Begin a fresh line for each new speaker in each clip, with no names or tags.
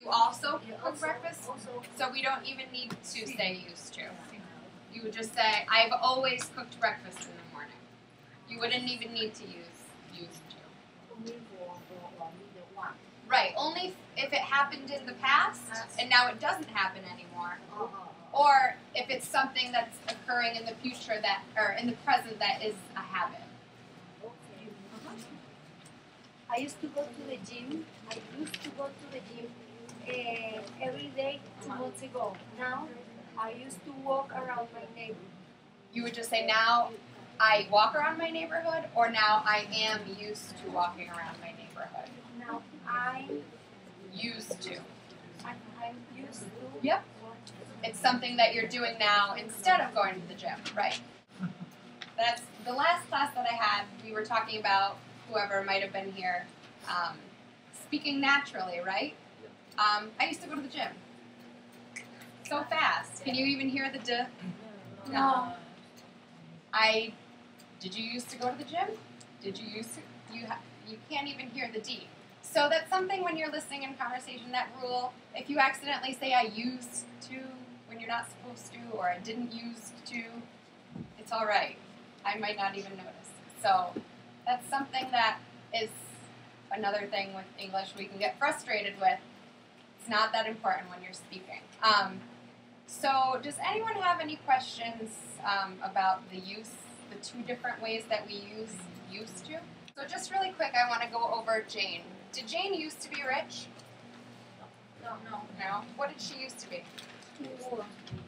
You also cook breakfast, so we don't even need to say used to. You would just say, I've always cooked breakfast in the morning. You wouldn't even need to use used to. Right, only if it happened in the past and now it doesn't happen anymore. Or if it's something that's occurring in the future or in the present that is a habit.
I used to go to the gym. Every day 2 months ago. Now I used to walk around my neighborhood.
You would just say, now I walk around my neighborhood, or now I am used to walking around my neighborhood?
Now I'm
used to.
I'm used to.
Yep. It's something that you're doing now instead of going to the gym, right? That's the last class that I had. We were talking about whoever might have been here speaking naturally, right? I used to go to the gym. So fast. Can you even hear the D? No. Did you used to go to the gym? Did you used to? You can't even hear the D. So that's something when you're listening in conversation, that rule, if you accidentally say I used to when you're not supposed to, or I didn't used to, it's all right. I might not even notice. So that's something that is another thing with English we can get frustrated with. It's not that important when you're speaking. So does anyone have any questions about the two different ways that we use used to? So just really quick, I want to go over Jane. Did Jane used to be rich? No. What did she used to be?
Poor.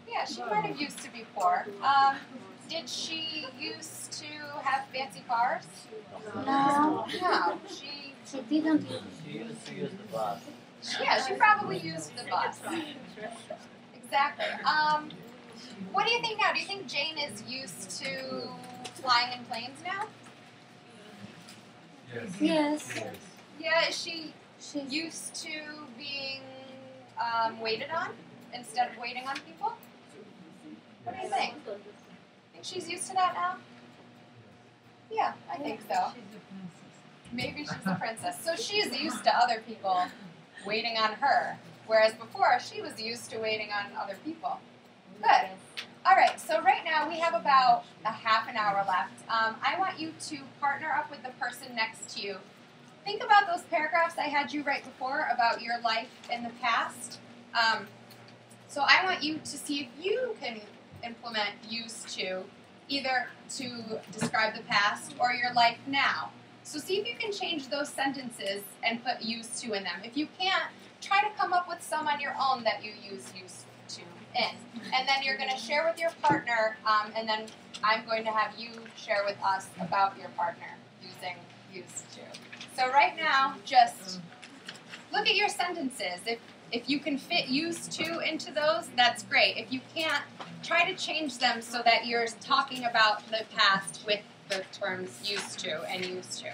Yeah, she might have used to be poor. Did she used to have fancy cars?
No.
No.
She didn't.
She used to use the bus.
Yeah, she probably used the bus. Exactly. What do you think now? Do you think Jane is used to flying in planes now?
Yes.
Yeah, is she used to being waited on instead of waiting on people? What do you think? Think she's used to that now? Yeah, I think so. Maybe she's a princess. So she's used to other people waiting on her, whereas before she was used to waiting on other people. Good. All right, so right now we have about a half an hour left. I want you to partner up with the person next to you. Think about those paragraphs I had you write before about your life in the past. So I want you to see if you can implement used to, either to describe the past or your life now. So see if you can change those sentences and put used to in them. If you can't, try to come up with some on your own that you use used to in. And then you're going to share with your partner, and then I'm going to have you share with us about your partner using used to. So right now, just look at your sentences. If you can fit used to into those, that's great. If you can't, try to change them so that you're talking about the past with the terms used to and used to.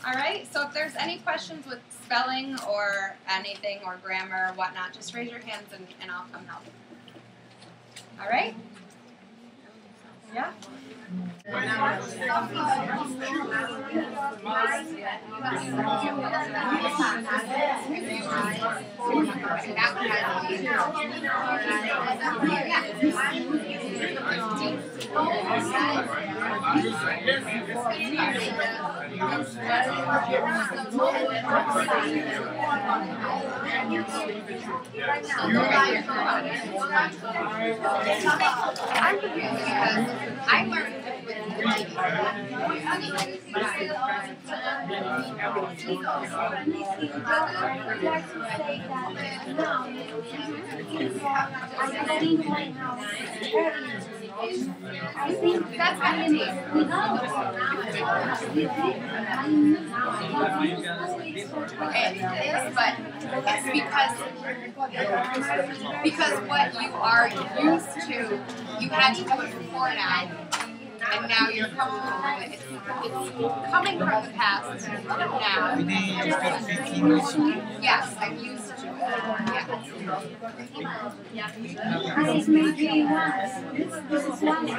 All right, so if there's any questions with spelling or anything or grammar or whatnot, just raise your hands and I'll come help. All right? Yeah? I'm confused because I learned
I think
that's kind of neat. It is, but it's because what you are used to, you had to do it before now, and now you're comfortable with it. It's coming from the past now. Yes, I'm used to it. Yeah.
I think maybe once. This is once.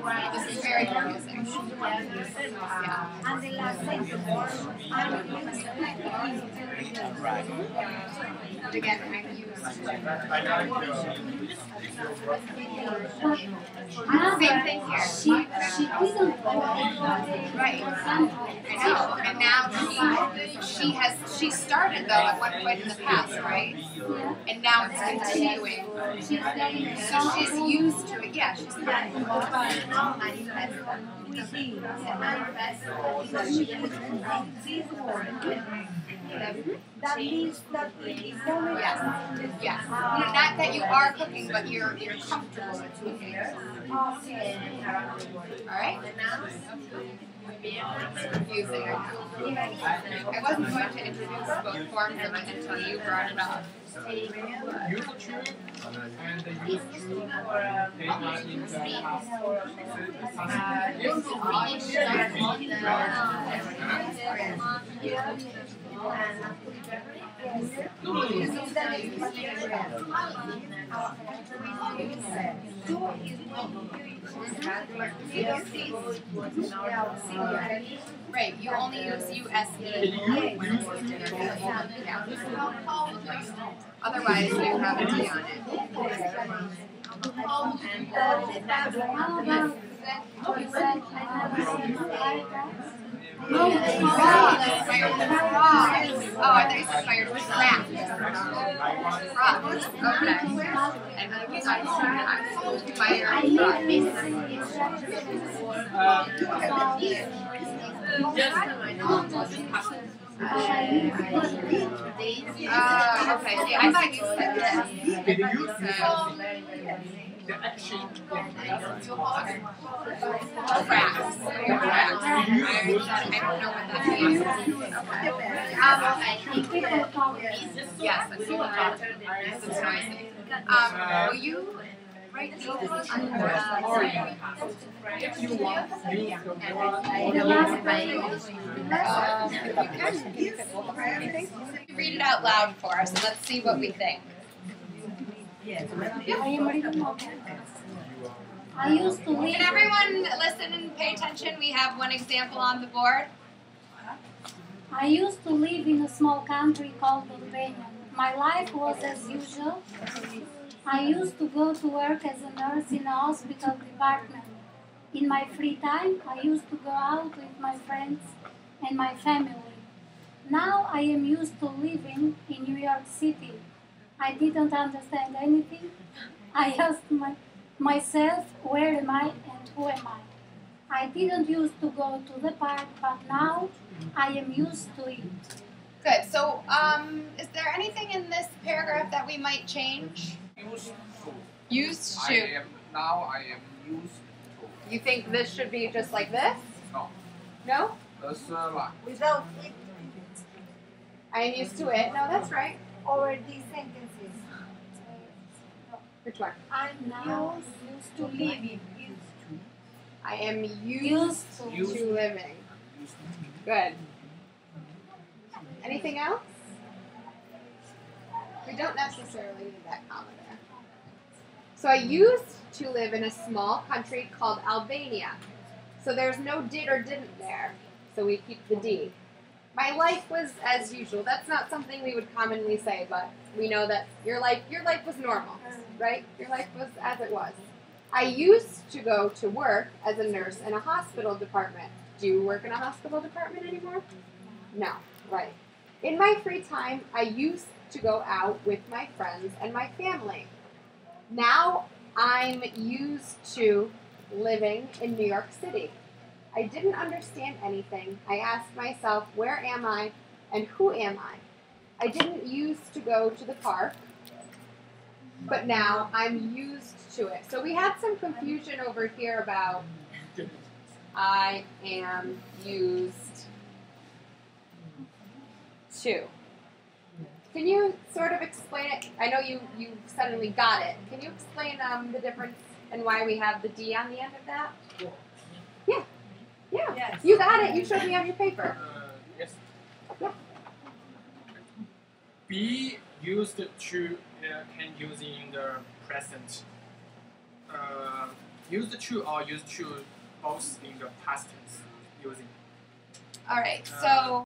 This is very confusing. Yeah.
And the last sentence, I'm used to
Again, I'm used. Same thing here.
She didn't go
Right. I know. And now she started though at one point in the past, right? And now it's continuing. So she's used to it. Yeah, she's
that means that it is only
yes. Not that you are cooking, but you're comfortable with cooking. Alright? It's confusing, I know. I wasn't going to introduce both forms of it until you brought it up.
Used to and used to
Right, you only use USE. Otherwise, you have a D on it. Oh, I thought you said fire trap. Okay. And then we got fire okay. See, I thought you said that.
the action
Cracks. I don't know what that means. Yes, that's what I'm talking. It's noisy. Will you write these on the board?
if you want use
Read it out loud for us and let's see what we think.
I used to live.
Can everyone listen and pay attention? We have one example on the board.
I used to live in a small country called Albania. My life was as usual. I used to go to work as a nurse in a hospital department. In my free time, I used to go out with my friends and my family. Now I am used to living in New York City. I didn't understand anything. I asked myself, where am I and who am I? I didn't used to go to the park, but now I am used to it.
Good. So, is there anything in this paragraph that we might change?
used to.
Used
I
to.
am used to.
You think this should be just like this?
No.
No?
That's like
Without it
I am used to it. No, that's right.
over these sentences.
Which one?
I'm now used to living.
I am used to living. Good. Anything else? We don't necessarily need that comma there. So I used to live in a small country called Albania. So there's no did or didn't there. So we keep the D. My life was as usual. That's not something we would commonly say, but we know that your life was normal, right? Your life was as it was. I used to go to work as a nurse in a hospital department. Do you work in a hospital department anymore? No, right. In my free time, I used to go out with my friends and my family. Now I'm used to living in New York City. I didn't understand anything. I asked myself, where am I and who am I? I didn't used to go to the park, but now I'm used to it. So we had some confusion over here about I am used to. Can you sort of explain it? I know you suddenly got it. Can you explain the difference and why we have the D on the end of that? Yeah. Yeah.
Yes.
You got it. You showed me on your paper.
yes.
Yeah.
Be used to can use in the present.
Used to or used to both in the past tense using.
All right. So